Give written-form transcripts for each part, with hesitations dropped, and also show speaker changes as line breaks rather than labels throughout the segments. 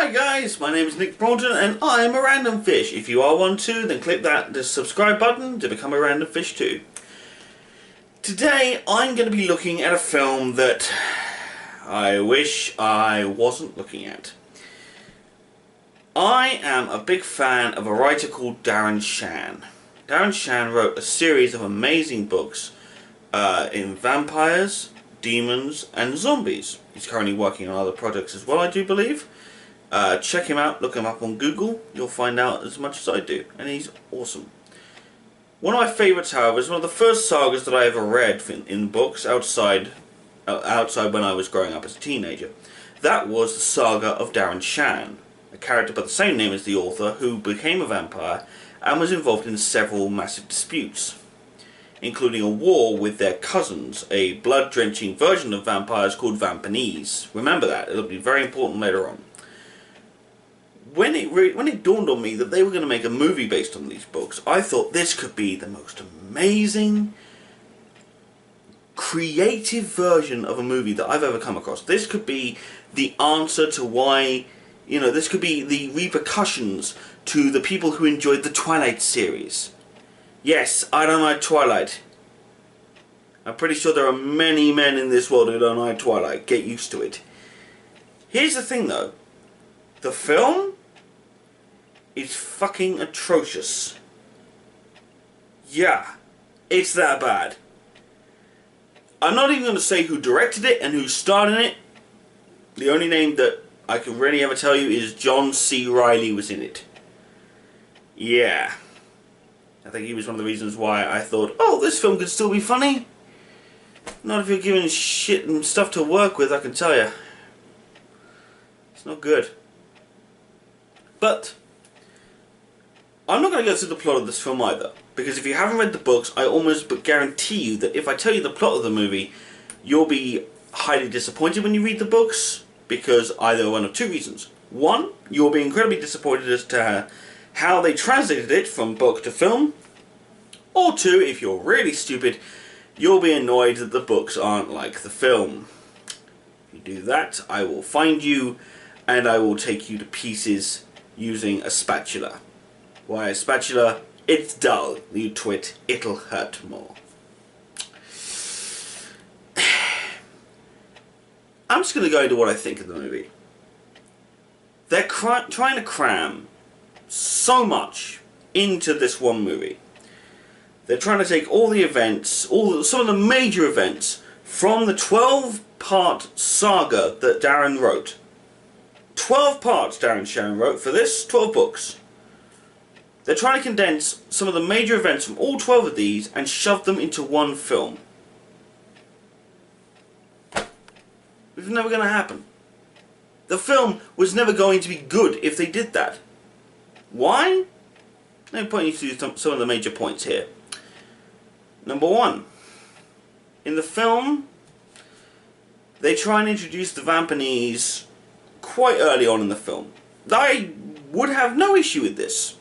Hi guys, my name is Nick Broughton and I am a Randomfish. If you are one too, then click the subscribe button to become a Randomfish too. Today I'm going to be looking at a film that I wish I wasn't looking at. I am a big fan of a writer called Darren Shan. Darren Shan wrote a series of amazing books in vampires, demons and zombies. He's currently working on other projects as well, I do believe. Check him out, look him up on Google, you'll find out as much as I do, and he's awesome. One of my favourites, however, is one of the first sagas that I ever read in books outside when I was growing up as a teenager. That was the saga of Darren Shan, a character by the same name as the author who became a vampire and was involved in several massive disputes, including a war with their cousins, a blood-drenching version of vampires called Vampanese. Remember that, it'll be very important later on. When it dawned on me that they were going to make a movie based on these books, I thought this could be the most amazing, creative version of a movie that I've ever come across. This could be the answer to why, this could be the repercussions to the people who enjoyed the Twilight series. Yes, I don't like Twilight. I'm pretty sure there are many men in this world who don't like Twilight. Get used to it. Here's the thing though. The film is fucking atrocious. Yeah, it's that bad. I'm not even going to say who directed it and who starred in it. The only name that I can really ever tell you is John C. Reilly was in it. Yeah. I think he was one of the reasons why I thought, oh, this film could still be funny. Not if you're given shit and stuff to work with, I can tell you. It's not good. But I'm not going to go through the plot of this film either, because if you haven't read the books, I almost guarantee you that if I tell you the plot of the movie, you'll be highly disappointed when you read the books, because either one of two reasons. One, you'll be incredibly disappointed as to how they translated it from book to film, or two, if you're really stupid, you'll be annoyed that the books aren't like the film. If you do that, I will find you and I will take you to pieces using a spatula. Why a spatula? It's dull, you twit. It'll hurt more. I'm just going to go into what I think of the movie. They're trying to cram so much into this one movie. They're trying to take all the events, some of the major events from the 12-part saga that Darren wrote. 12 parts Darren Shan wrote for this, 12 books. They're trying to condense some of the major events from all 12 of these and shove them into one film. It's never going to happen. The film was never going to be good if they did that. Why? Let me point you to some of the major points here. Number one, in the film, they try and introduce the Vampanese quite early on in the film. I would have no issue with this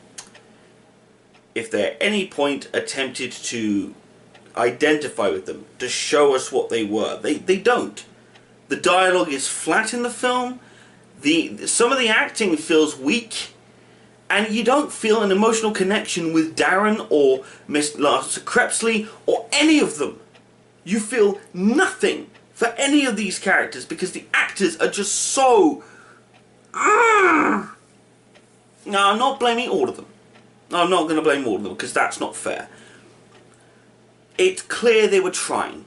if they at any point attempted to identify with them, to show us what they were. They don't. The dialogue is flat in the film, some of the acting feels weak, and you don't feel an emotional connection with Darren or Miss Larsa Crepsley or any of them. You feel nothing for any of these characters because the actors are just so... Now, I'm not blaming all of them. I'm not going to blame all of them because that's not fair. It's clear they were trying.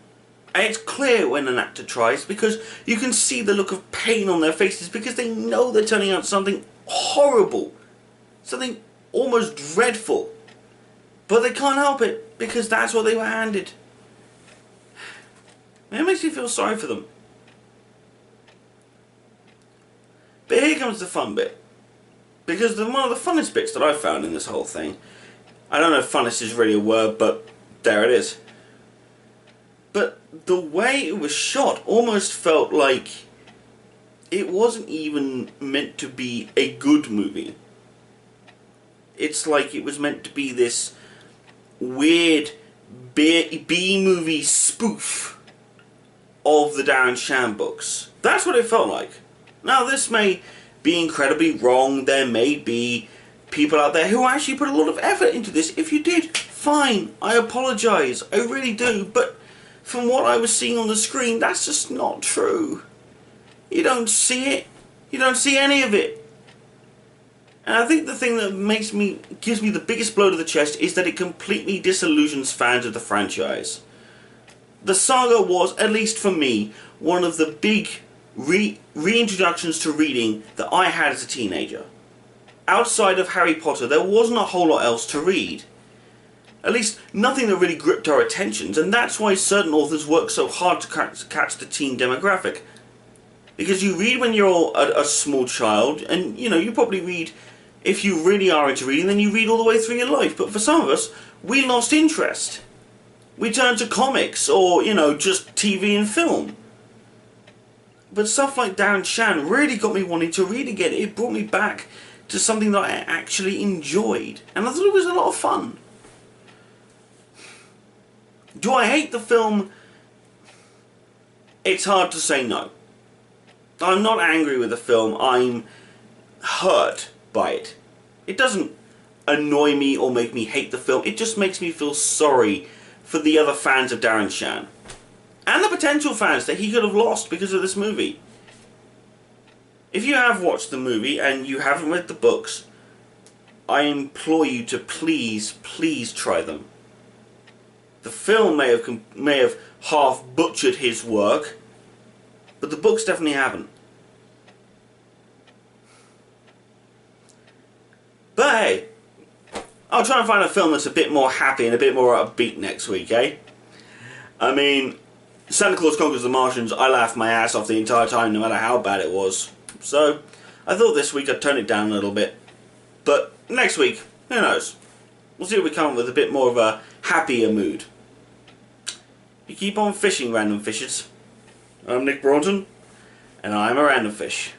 And it's clear when an actor tries because you can see the look of pain on their faces because they know they're turning out something horrible. Something almost dreadful. But they can't help it because that's what they were handed. It makes me feel sorry for them. But here comes the fun bit. Because one of the funnest bits that I've found in this whole thing, I don't know if funnest is really a word, but there it is. But the way it was shot almost felt like it wasn't even meant to be a good movie. It's like it was meant to be this weird B-movie spoof of the Darren Shan books. That's what it felt like. Now this may be incredibly wrong. There may be people out there who actually put a lot of effort into this. If you did, fine, I apologise, I really do, but from what I was seeing on the screen, that's just not true. You don't see it. You don't see any of it. And I think the thing that gives me the biggest blow to the chest is that it completely disillusions fans of the franchise. The saga was, at least for me, one of the big reintroductions to reading that I had as a teenager. Outside of Harry Potter, there wasn't a whole lot else to read. At least, nothing that really gripped our attentions, and that's why certain authors work so hard to catch the teen demographic. Because you read when you're a small child, and, you know, you probably read, if you really are into reading, then you read all the way through your life. But for some of us, we lost interest. We turned to comics, or, you know, just TV and film. But stuff like Darren Shan really got me wanting to read again. It brought me back to something that I actually enjoyed. And I thought it was a lot of fun. Do I hate the film? It's hard to say no. I'm not angry with the film. I'm hurt by it. It doesn't annoy me or make me hate the film. It just makes me feel sorry for the other fans of Darren Shan. And the potential fans that he could have lost because of this movie. If you have watched the movie and you haven't read the books, I implore you to please, please try them. The film may have half butchered his work, but the books definitely haven't. But hey, I'll try and find a film that's a bit more happy and a bit more upbeat next week, eh? I mean, Santa Claus Conquers the Martians, I laughed my ass off the entire time, no matter how bad it was. So, I thought this week I'd tone it down a little bit. But next week, who knows? We'll see if we come up with a bit more of a happier mood. You keep on fishing, random fishers. I'm Nick Broughton, and I'm a random fish.